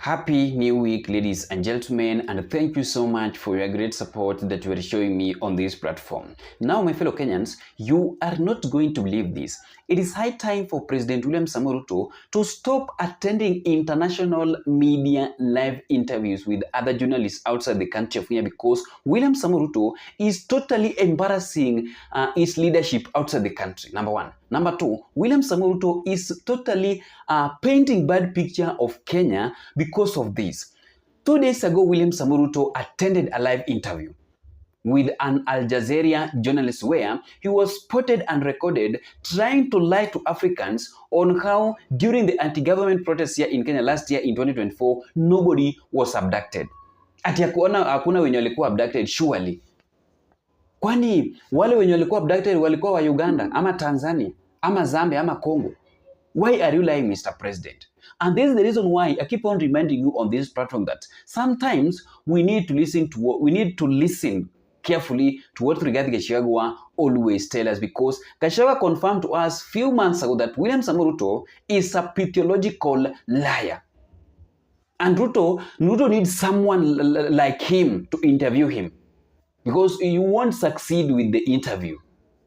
Happy New Week, ladies and gentlemen, and thank you so much for your great support that you are showing me on this platform. Now, my fellow Kenyans, you are not going to believe this. It is high time for President William Samoei Ruto to stop attending international media live interviews with other journalists outside the country of Kenya because William Samoei Ruto is totally embarrassing his leadership outside the country, number one. Number two, William Samoei Ruto is totally painting bad picture of Kenya because of this. 2 days ago, William Samoei Ruto attended a live interview with an Al Jazeera journalist where he was spotted and recorded trying to lie to Africans on how during the anti-government protests here in Kenya last year in 2024, nobody was abducted. Ati hakuna wenye walikuwa abducted surely. Kwani wale wenye walikuwa abducted walikuwa wa Uganda ama Tanzania ama Zambia ama Congo? Why are you lying, Mr. President? And this is the reason why I keep on reminding you on this platform that sometimes we need to listen carefully to what Rigathi Gachagua always tell us, because Gachagua confirmed to us few months ago that William Samoei Ruto is a pathological liar. And Ruto needs someone like him to interview him, because you won't succeed with the interview.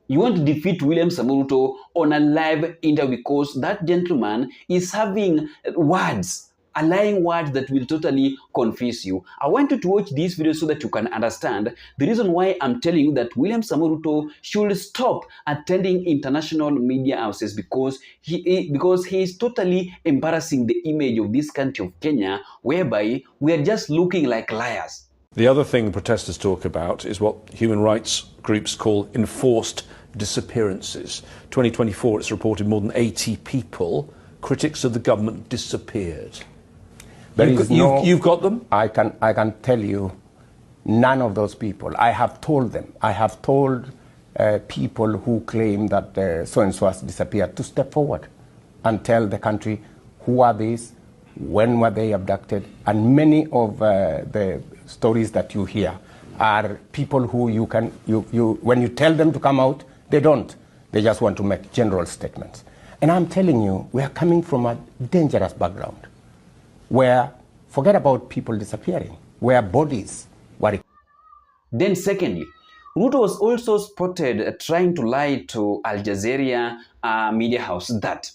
You won't defeat William Samoei Ruto on a live interview because that gentleman is having words, lying words that will totally confuse you. I want you to watch this video so that you can understand the reason why I'm telling you that William Samoei Ruto should stop attending international media houses, because he is totally embarrassing the image of this country of Kenya, whereby we are just looking like liars. The other thing protesters talk about is what human rights groups call enforced disappearances. 2024, it's reported more than 80 people, critics of the government, disappeared. You've got them? I can tell you none of those people. I have told them. I have told people who claim that so-and-so has disappeared to step forward and tell the country who are these, when were they abducted, and many of the stories that you hear are people who when you tell them to come out, they don't. They just want to make general statements. And I'm telling you, we are coming from a dangerous background where, forget about people disappearing, where bodies were. Then secondly, Ruto was also spotted trying to lie to Al Jazeera media house that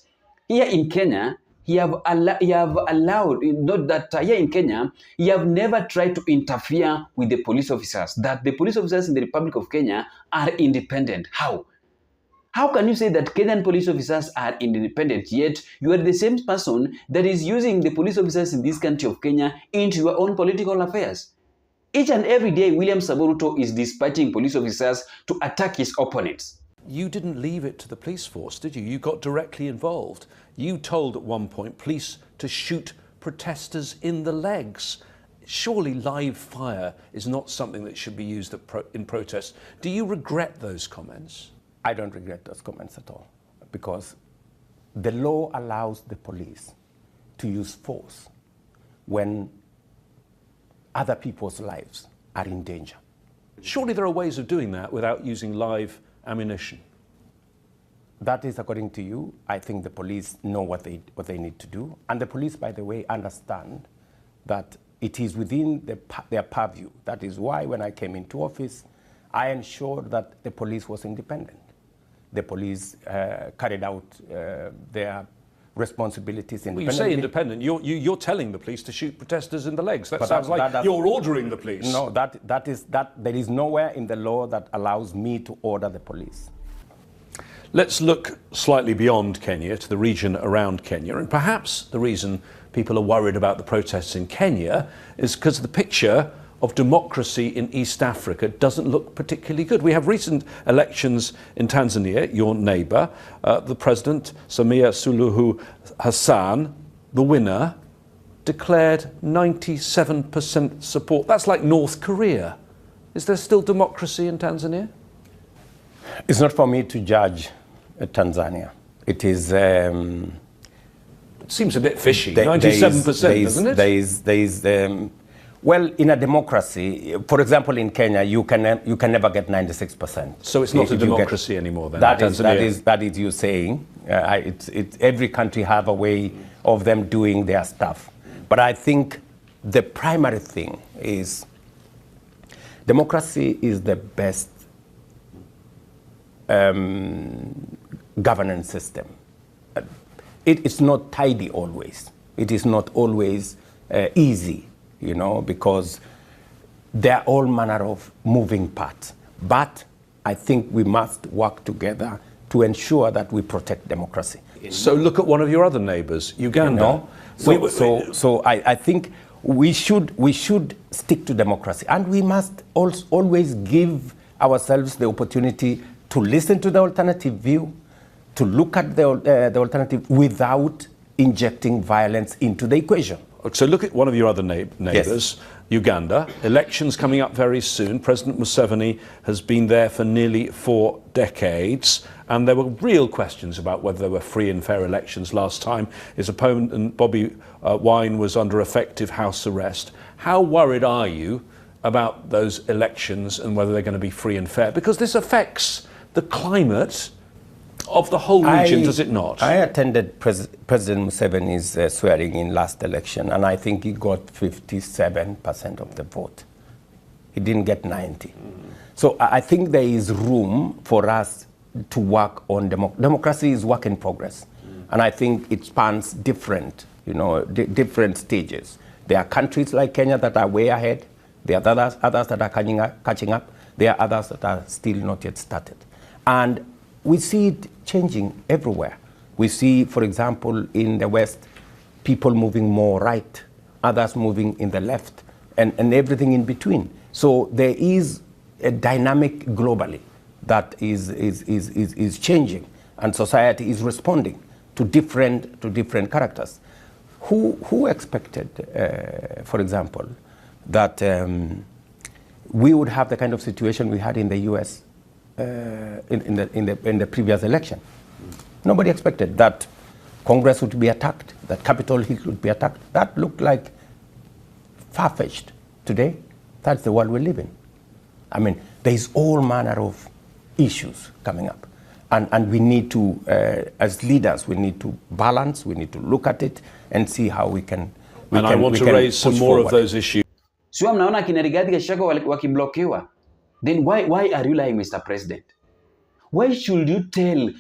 here in Kenya, he have allowed, not that here in Kenya, he have never tried to interfere with the police officers, that the police officers in the Republic of Kenya are independent. How? How can you say that Kenyan police officers are independent, yet you are the same person that is using the police officers in this country of Kenya into your own political affairs? Each and every day, William Samoei Ruto is dispatching police officers to attack his opponents. You didn't leave it to the police force, did you? You got directly involved. You told at one point police to shoot protesters in the legs. Surely live fire is not something that should be used in protests. Do you regret those comments? I don't regret those comments at all, because the law allows the police to use force when other people's lives are in danger. Surely there are ways of doing that without using live ammunition. That is according to you. I think the police know what they need to do. And the police, by the way, understand that it is within their purview. That is why when I came into office, I ensured that the police was independent. The police carried out their responsibilities independently. Well, you say independent, you're telling the police to shoot protesters in the legs. That sounds like you're ordering the police. No, there is nowhere in the law that allows me to order the police. Let's look slightly beyond Kenya to the region around Kenya. And perhaps the reason people are worried about the protests in Kenya is because the picture of democracy in East Africa doesn't look particularly good. We have recent elections in Tanzania, your neighbour. The president, Samia Suluhu Hassan, the winner, declared 97% support. That's like North Korea. Is there still democracy in Tanzania? It's not for me to judge Tanzania. It is. It seems a bit fishy. 97%, doesn't it? Well, in a democracy, for example, in Kenya, you can never get 96%. So it's not a democracy anymore, then? That is you saying. Every country have a way of them doing their stuff. But I think the primary thing is democracy is the best governance system. It's not tidy always. It is not always easy, because there are all manner of moving parts. But I think we must work together to ensure that we protect democracy. So look at one of your other neighbours, Uganda. So I think we should stick to democracy, and we must always give ourselves the opportunity to listen to the alternative view, to look at the alternative without injecting violence into the equation. So look at one of your other neighbours, yes. Uganda. Elections coming up very soon. President Museveni has been there for nearly 4 decades, and there were real questions about whether there were free and fair elections last time. His opponent, Bobby Wine, was under effective house arrest. How worried are you about those elections and whether they're going to be free and fair? Because this affects the climate of the whole region, does it not? I attended President Museveni's swearing in last election, and I think he got 57% of the vote. He didn't get 90. So I think there is room for us to work on democracy is work in progress. And I think it spans different stages. There are countries like Kenya that are way ahead. There are others that are catching up. There are others that are still not yet started. And we see it changing everywhere. We see, for example, in the West, people moving more right, others moving in the left, and everything in between. So there is a dynamic globally that is changing, and society is responding to different characters. Who expected, for example, that we would have the kind of situation we had in the U.S. In the previous election? Nobody expected that Congress would be attacked, that Capitol Hill would be attacked. That looked like far-fetched. Today, that's the world we live in. I mean, there is all manner of issues coming up. And we need to, as leaders, we need to balance, we need to look at it and see how we can I want to raise some more of those issues. Sio mnaona kina Rigathi Gachagua wakiblokiwa? Then why are you lying, Mr. President? Why should you tell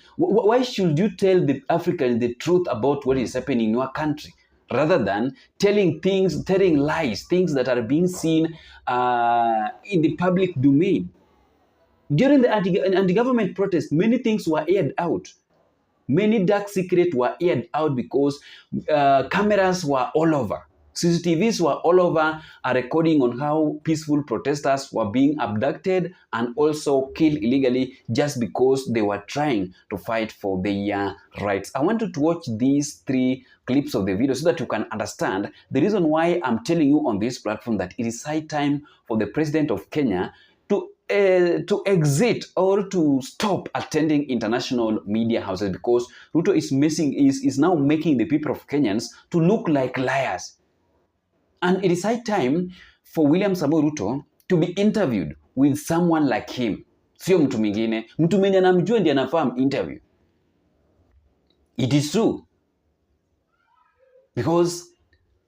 the Africans the truth about what is happening in your country, rather than telling lies, things that are being seen in the public domain? During the anti-government protest, many things were aired out. Many dark secrets were aired out because cameras were all over. CCTVs were all over, a recording on how peaceful protesters were being abducted and also killed illegally just because they were trying to fight for their rights. I want you to watch these 3 clips of the video so that you can understand the reason why I'm telling you on this platform that it is high time for the president of Kenya to exit or to stop attending international media houses, because Ruto is now making the people of Kenyans to look like liars. And it is high time for William Samoei Ruto to be interviewed with someone like him. Sio mtu mwingine. Mtu mwenye anamjua ndiye anafaa interview. It is true. Because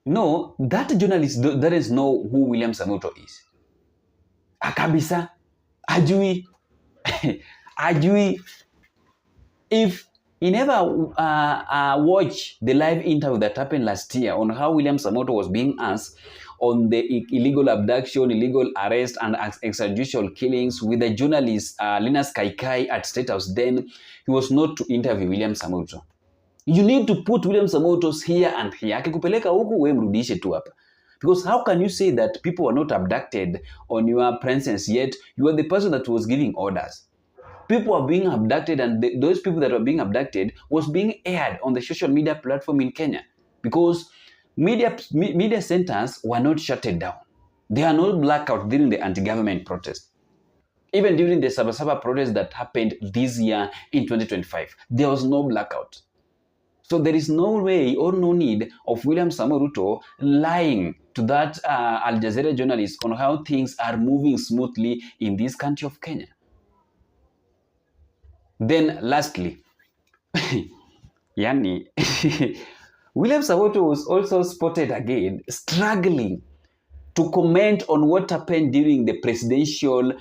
no, that journalist doesn't know who William Samoei Ruto is. Akabisa. Ajui. Ajui. If he never watched the live interview that happened last year on how William Samoei Ruto was being asked on the illegal abduction, illegal arrest, and extrajudicial killings with the journalist Linus Kaikai at State House, then he was not to interview William Samoei Ruto. You need to put William Samoei Ruto here and here. Akikupeleka huku we mrudishe tu hapa. Because how can you say that people were not abducted on your presence, yet you are the person that was giving orders? People are being abducted, and those people that were being abducted was being aired on the social media platform in Kenya, because media centers were not shut down. There are no blackouts during the anti-government protest. Even during the Sabasaba protest that happened this year in 2025, there was no blackout. So there is no way or no need of William Samoei Ruto lying to that Al Jazeera journalist on how things are moving smoothly in this country of Kenya. Then lastly, yani, William Samoei was also spotted again struggling to comment on what happened during the presidential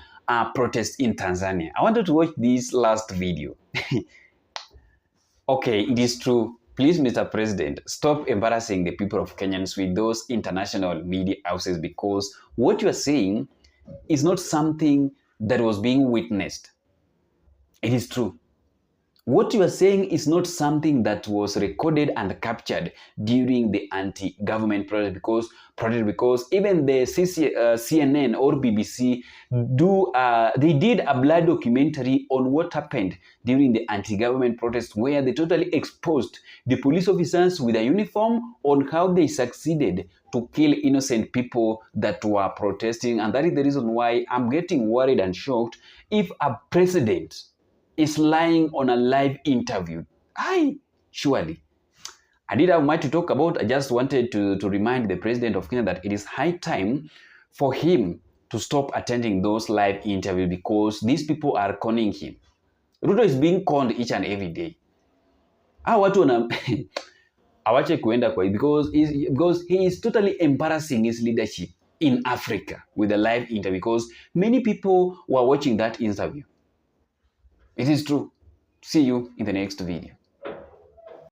protest in Tanzania. I wanted to watch this last video. Okay, it is true. Please, Mr. President, stop embarrassing the people of Kenyans with those international media houses, because what you are saying is not something that was being witnessed. It is true. What you are saying is not something that was recorded and captured during the anti-government protest, because even the CNN or BBC they did a blood documentary on what happened during the anti-government protest, where they totally exposed the police officers with a uniform on how they succeeded to kill innocent people that were protesting. And that is the reason why I'm getting worried and shocked if a president is lying on a live interview. Surely. I didn't have much to talk about. I just wanted to remind the president of Kenya that it is high time for him to stop attending those live interviews, because these people are conning him. Ruto is being conned each and every day. Watu wana awache kuenda kwa, because he is totally embarrassing his leadership in Africa with a live interview, because many people were watching that interview. It is true. See you in the next video.